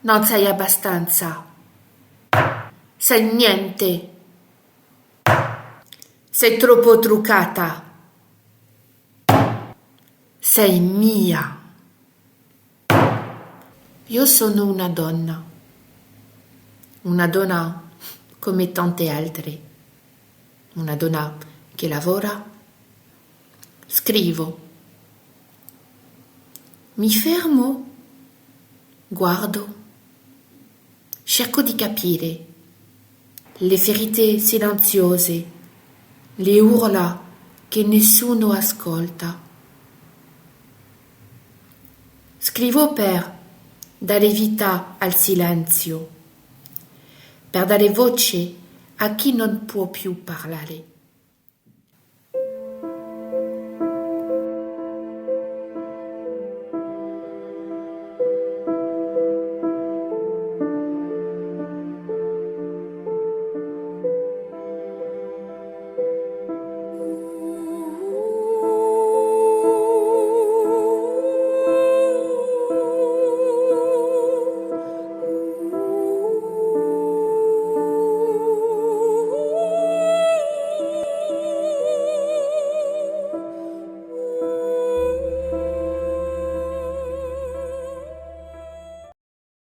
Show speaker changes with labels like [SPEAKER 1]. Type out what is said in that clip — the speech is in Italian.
[SPEAKER 1] Non sei abbastanza. Sei niente. Sei troppo truccata. Sei mia. Io sono una donna come tante altre, una donna che lavora, scrivo, mi fermo, guardo, cerco di capire le ferite silenziose, le urla che nessuno ascolta. Scrivo per dare vita al silenzio, per dare voce a chi non può più parlare.